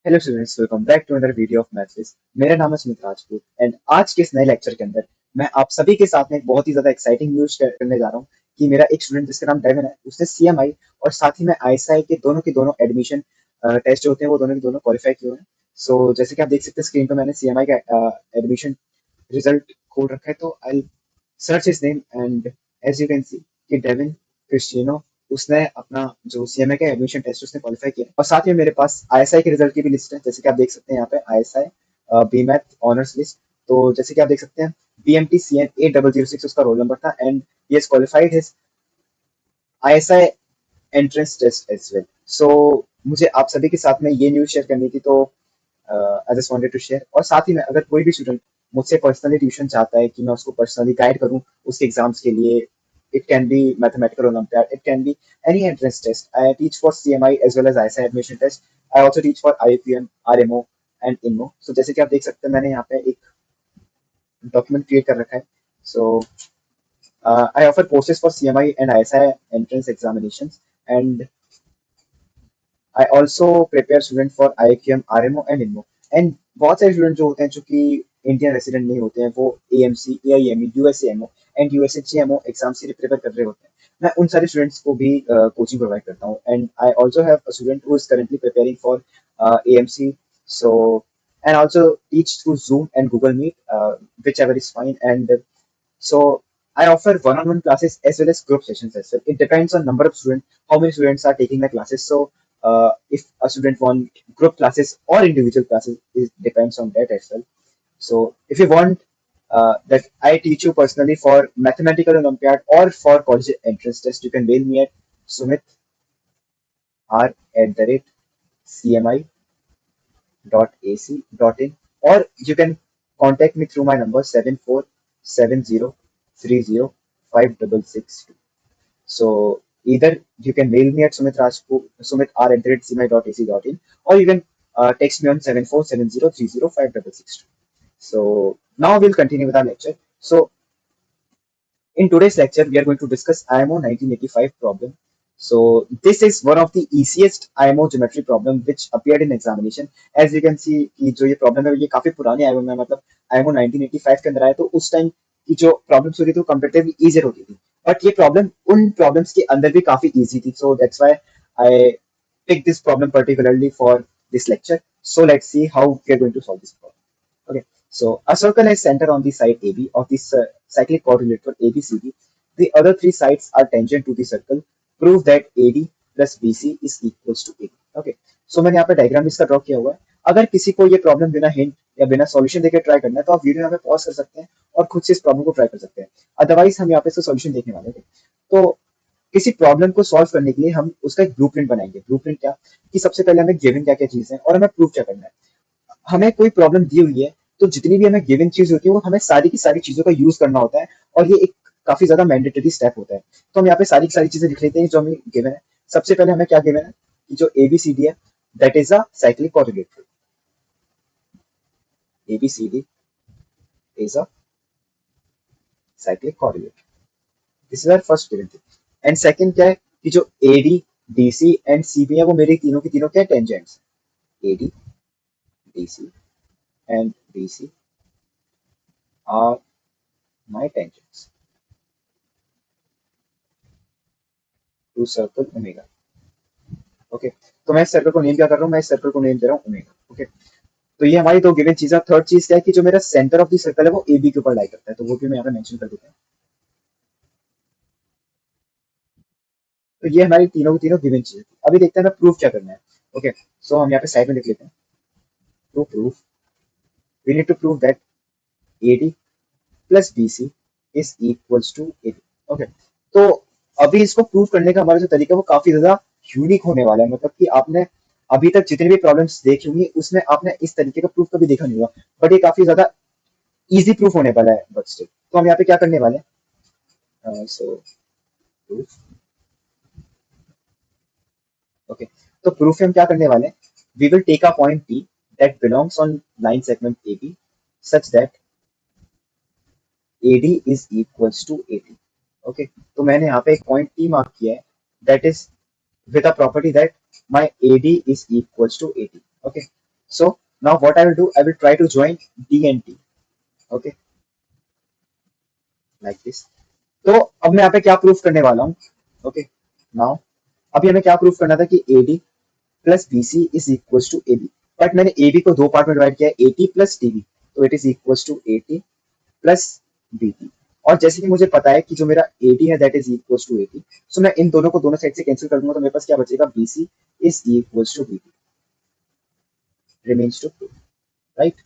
Hello students, welcome back to another video of maths. मेरा नाम है सुमित राजपूत एंड आज के इस नए लेक्चर के अंदर मैं आप सभी के साथ में एक बहुत ही ज्यादा एक्साइटिंग न्यूज शेयर करने जा रहा हूँ कि मेरा एक स्टूडेंट जिसका नाम डेविन है, उसने सीएमआई और साथ ही में आईएसआई के दोनों एडमिशन टेस्ट जो होते हैं वो दोनों के दोनों क्वालिफाई किए हुए हैं। सो जैसे कि आप देख सकते हैं स्क्रीन पर मैंने सीएमआई का एडमिशन रिजल्ट खोल रखा है, तो I search his name and as you can see कि डेविन क्रिस्टिनो उसने अपना जो सीएमए का एडमिशन टेस्ट उसने क्वालिफाई किया। और साथ में मेरे पास आईएसआई के रिजल्ट की भी लिस्ट है, जैसे कि आप देख सकते हैं यहाँ पे ISI B math honours list. तो जैसे कि आप देख सकते हैं BMT CN 8006 उसका रोल नंबर था and he has qualified his ISI entrance test as well. So मुझे आप सभी के साथ में ये न्यूज शेयर करनी थी, तो I just wanted to share. और साथ ही में अगर कोई भी स्टूडेंट मुझसे पर्सनली ट्यूशन चाहता है कि मैं उसको पर्सनली गाइड करूं उसके एग्जाम्स के लिए, it can be mathematical olympiad, it can be any entrance test. I teach for CMI as well as ISI admission test. I also teach for IPM, RMO and INMO. So जैसे कि आप देख सकते हैं मैंने यहाँ पे एक डॉक्यूमेंट क्रिएट कर रखा है। So I offer courses for CMI and ISI entrance examinations and I also prepare student for IIQM, RMO and INMO. And बहुत सारे स्टूडेंट जो होते हैं जो कि इंडियन रेसिडेंट नहीं होते हैं, वो AMC, AIME, USAMO and USHGMO exams के लिए प्रिपेयर कर रहे होते हैं। मैं उन सारे स्टूडेंट्स को भी कोचिंग प्रोवाइड करता हूँ and I also have a student who is currently preparing for AMC। So and also teach through Zoom and Google Meet, whichever is fine. And so I offer one-on-one classes as well as group sessions as well. It depends on number of students, how many students are taking the classes. So if a student want group classes or individual classes, it depends on that as well. So if you want that I teach you personally for mathematical Olympiad or for college entrance test, you can mail me at sumitar@cmi.ac.in, or you can contact me through my number 7470305662. So either you can mail me at sumitar@cmi.ac.in, or you can text me on 7470305662. So now we'll continue with our lecture. So in today's lecture, we are going to discuss IMO 1985 problem. So this is one of the easiest IMO geometry problem which appeared in examination. As you can see कि जो ये problem है ये काफी पुरानी IMO में, मतलब IMO 1985 के अंदर आया, तो उस टाइम की जो problems होती थी वो comparatively easier होती थी, बट ये problem उन problems के अंदर भी काफी easy थी. So that's why I picked this problem particularly for this lecture. So let's see how we are going to solve this problem. Okay, so a circle has center on the side AB of this cyclic quadrilateral ABCD. The other three sides are tangent to the circle. Prove that AD plus BC is equals to AB. Okay, so मैंने यहाँ पे diagram इसका draw किया हुआ है. अगर किसी को ये प्रॉब्लम बिना हिंट या बिना सॉल्यूशन देकर ट्राई करना है तो आप वीडियो यहाँ पे पॉज कर सकते हैं और खुद से इस प्रॉब्लम को ट्राई कर सकते हैं. अदरवाइज हम यहाँ पे इसका सॉल्यूशन देखने वाले हैं. तो किसी प्रॉब्लम को सॉल्व करने के लिए हम उसका एक ब्लूप्रिंट बनाएंगे. ब्लूप्रिंट क्या कि सबसे पहले हमें गिवन क्या क्या चीज है और हमें प्रूव क्या करना है. हमें कोई प्रॉब्लम दी हुई है तो जितनी भी हमें गिवन चीज होती है वो हमें सारी की सारी चीजों का यूज करना होता है, और ये एक काफी ज्यादा मैंडेटरी स्टेप होता है. तो हम यहाँ पे सारी की सारी चीजें लिख लेते हैं जो हमें गिवन है. सबसे पहले हमें क्या गिवन है कि जो ABCD है that is a cyclic quadrilateral. ABCD is a cyclic quadrilateral. This is our first given thing. And second क्या है कि जो AD, DC एंड CB है वो मेरे तीनों की तीनों क्या है, tangents. AD, DC and BC are my tangents to circle omega. Okay, तो मैं इस सर्कल को नेम क्या कर रहा हूँ, मैं इस सर्कल को नेम दे रहा हूँ ओमेगा. ओके, तो ये हमारी दो गिवन चीज है. थर्ड चीज क्या है कि जो मेरा सेंटर ऑफ द सर्कल है वो AB के ऊपर लाई करता है, तो वो भी मैं यहाँ पे मेंशन कर देता हूँ. तो ये हमारी तीनों की तीनों गिवन चीज थी. अभी देखते हैं हमें प्रूफ क्या करना है. ओके, सो हम यहाँ पे साइड में लिख लेते हैं. To proof we need to prove that AD plus BC is equals to AB. Okay, तो अभी इसको प्रूव करने का हमारा जो तरीका है वो काफी ज्यादा यूनिक होने वाला है. मतलब कि आपने अभी तक जितनी भी प्रॉब्लम्स देखी होंगी उसमें आपने इस तरीके का प्रूफ कभी देखा नहीं होगा, बट ये काफी ज्यादा इजी प्रूफ होने वाला है. बट स्टिल तो हम यहाँ पे क्या करने वाले हैं. So proof. ओके, तो प्रूफ में हम क्या करने वाले हैं, we will take a point P that belongs on line segment AB such that AD is equals to AT. Okay, तो मैंने यहाँ पे एक पॉइंट P मार्क किया है that is with a property that my AD is equals to AT. Okay, So now what I will do, I will try to join D and T. Okay, like this. तो अब मैं यहाँ पे क्या proof करने वाला हूँ? Okay, now अभी हमें क्या प्रूफ करना था कि AD plus BC is equal to AB, but मैंने AB को दो पार्ट में डिवाइड किया है, AT प्लस DB, तो it is equal to AT plus BT। और जैसे कि मुझे पता है कि जो मेरा AD है that is equal to AT, so मैं इन दोनों को दोनों साइड से कैंसिल कर दूंगा, तो मेरे पास क्या बचेगा, BC is equal to BT remains to proof, right.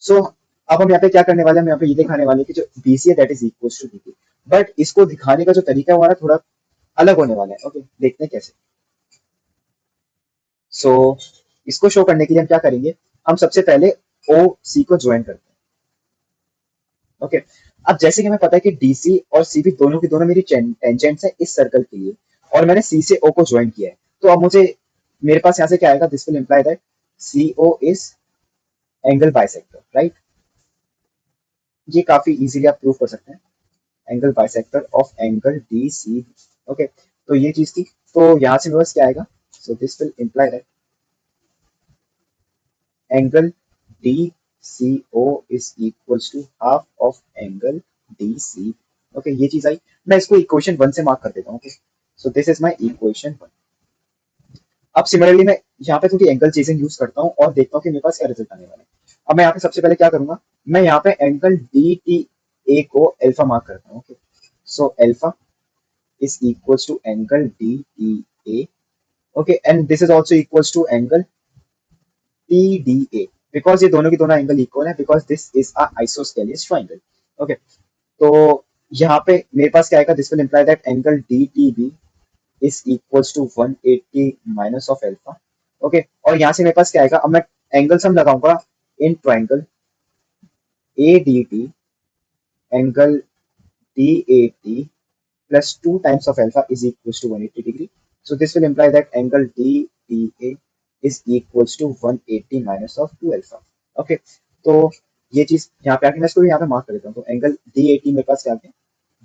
So अब हम यहाँ पे क्या करने वाले हैं, हम यहाँ पे ये दिखाने वाले हैं कि जो BC है that is equal to BT, but इसको दिखाने का जो तरीका है हमारा थोड़ा अलग होने वाला है। ओके, देखते हैं कैसे। सो इसको शो करने के लिए हम क्या करेंगे, हम सबसे पहले ओ सी को ज्वाइन करते हैं। ओके, अब जैसे कि हमें पता है कि डीसी और सीबी दोनों की दोनों मेरी टेंजेंट्स है इस सर्कल के लिए, और मैंने सी से ओ को ज्वाइन किया है, तो अब मुझे मेरे पास यहाँ से क्या आएगा, this will imply that C O is angle bisector, right. ये काफी इजीली आप प्रूव कर सकते हैं, angle bisector of angle D C. Okay, तो ये चीज थी, तो यहाँ से मेरे पास क्या आएगा, so this will imply that angle D C O is equal to half of angle D C. Okay, ये चीज आई, मैं इसको इक्वेशन 1 से मार्क कर देता हूँ। Okay, so this is my equation 1। अब सिमिलरली मैं यहाँ पे थोड़ी एंगल चेजिंग यूज करता हूँ और देखता हूँ कि मेरे पास क्या रिजल्ट आने वाला है। अब मैं यहाँ पे सबसे पहले क्या करूंगा, मैं यहाँ पे एंगल डी टी ए को अल्फा मार्क करता हूँ। Okay, so alpha is equal to angle D T A. Okay, and this is also equal to angle TDA, because ये दोनों की दोनों एंगल इक्वल है, because this is a isosceles triangle. Okay, तो यहाँ पे मेरे पास क्या आएगा, this will imply that angle DTB is equal to 180 minus of alpha. Okay, और यहाँ से मेरे पास क्या आएगा, अब मैं एंगल सम लगाऊंगा in triangle ADT angle DAT plus 2 times of alpha is equals to 180 degree. So this will imply that angle DTA is equals to 180 minus of 2 alpha. Okay, तो ये चीज यहाँ पे आके मैं इसको यहाँ पे मार्क कर देता हूँ, तो एंगल DAT मेरे पास क्या आ गया,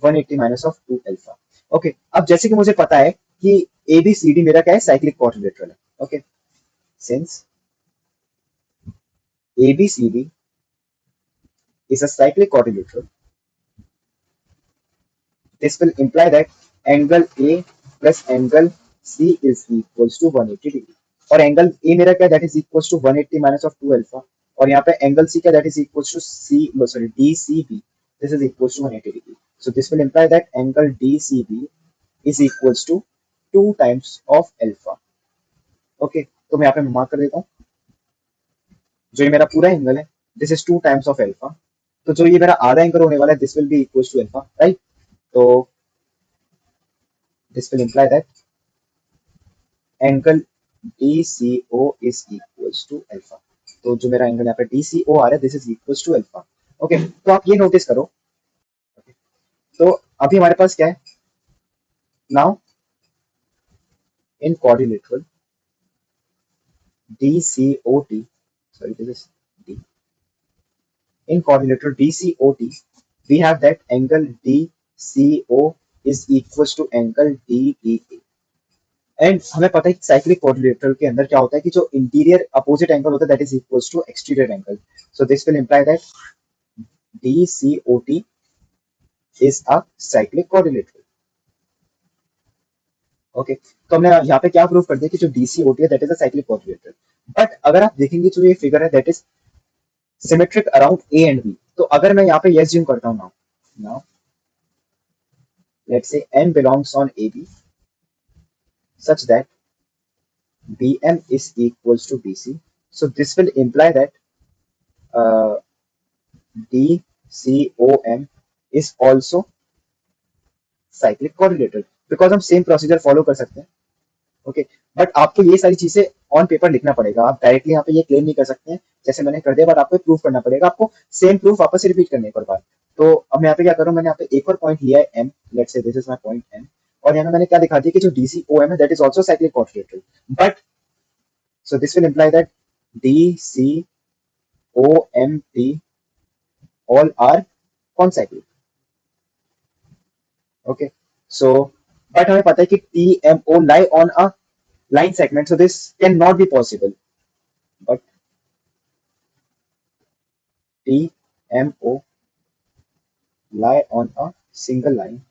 180 माइनस ऑफ 2 अल्फा। ओके, अब जैसे कि मुझे पता है कि ABCD मेरा क्या है, साइक्लिक क्वाड्रिलेटरल है। Okay, since ABCD is a cyclic quadrilateral, this will imply that angle A plus angle C is equals to 180 degree, और एंगल A मेरा क्या, that is equals to 180 minus of 2 alpha, और यहाँ पे angle C क्या, that is equals to C, sorry DCB, this is equals to 180 degree. So this will imply that angle DCB is equals to 2 times of alpha. Okay, तो मैं यहाँ पे mark कर देता हूँ, जो ये मेरा पूरा एंगल है this is 2 times of alpha, तो जो ये मेरा आधा एंगल होने वाला है this will be equals to alpha, right. तो this will imply that angle DCO is equals to alpha. तो जो मेरा एंगल यहाँ पे DCO आ रहा है this is equals to alpha. Okay, तो आप ये नोटिस करो। okay, तो अभी हमारे पास क्या है, now in quadrilateral DCOT, sorry this is D, in quadrilateral DCOT we have that angle DCO is equals to angle DDA, and हमें पता है कि साइक्लिक क्वाड्रिलेटरल के अंदर क्या होता है कि जो इंटीरियर अपोजिट एंगल होता है that is equals to exterior angle, so this will imply that DCOT is a cyclic quadrilateral। Okay, तो हमने यहाँ पे क्या प्रूव कर दिया कि जो DCOT है that is a cyclic quadrilateral, but अगर आप देखेंगे जो ये फिगर है that is symmetric around A and B, तो अगर मैं यहाँ पे ये assume करता हूँ, now now let's say N belongs on AB such that BM is equals to BC, so this will imply that uh, DCOM is also cyclic quadrilateral, because हम same procedure follow कर सकते हैं। Okay, but आपको ये सारी चीजें on paper लिखना पड़ेगा, आप डायरेक्टली यहाँ पे ये क्लेम नहीं कर सकते हैं जैसे मैंने कर दिया, बट आपको प्रूफ करना पड़ेगा, आपको सेम प्रूफ वापस से रिपीट करने एक बार। तो अब मैं यहाँ पे क्या करूँ, मैंने यहाँ पे एक और पॉइंट लिया है M, let's say this is my point M, और यहाँ पे मैंने क्या दिखा दिया कि जो DCOM है that is also cyclic quadrilateral, but so this will imply that DCOMT all are concyclic। Okay, so but हमें पता है कि TMO lie on a line segment. So this cannot be possible. But TMO lie on a single line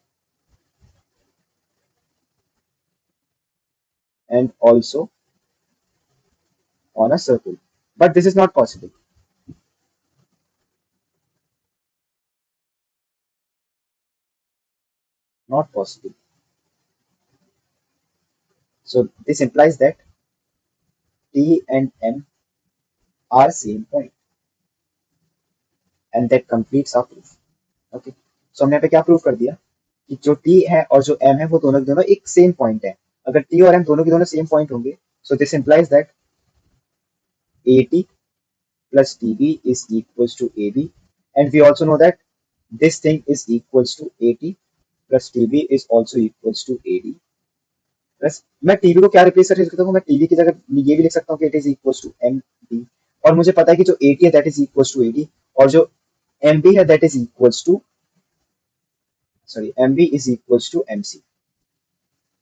and also on a circle. But this is not possible. Not possible. So this implies that T and M are same point, and that completes our proof. Okay, so हमने यहाँ पे क्या prove कर दिया कि जो T है और जो M है वो दोनों के दोनों एक सेम पॉइंट है. अगर T और M दोनों के दोनों सेम पॉइंट होंगे, so this implies that AT plus TB is equals to AB, and we also know that this thing is equals to AT plus TB is also equals to AD. Plus मैं TB को क्या replace कर सकता हूँ, मैं TB की जगह ये भी लिख सकता हूँ कि it is equals to M D, और मुझे पता है कि जो एटी है that is equals to AD, और जो एम बी है that is equals to sorry mb is equals to mc,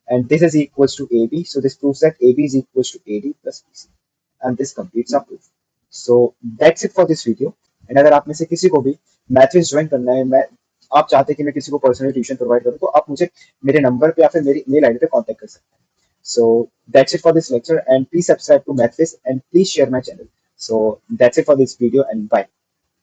and this is equals to ab, so this proves that ab is equals to ad plus bc, and this completes our proof. So that's it for this video. And अगर आप में से किसी को भी maths join करना है, मैं आप चाहते हैं कि मैं किसी को पर्सनली ट्यूशन प्रोवाइड करूं, तो आप मुझे मेरे नंबर पे या फिर मेरी मेल आईडी पे कांटेक्ट कर सकते हैं. So that's it for this lecture, and please subscribe to Mathvis and please share my channel. So that's it for this video, and bye.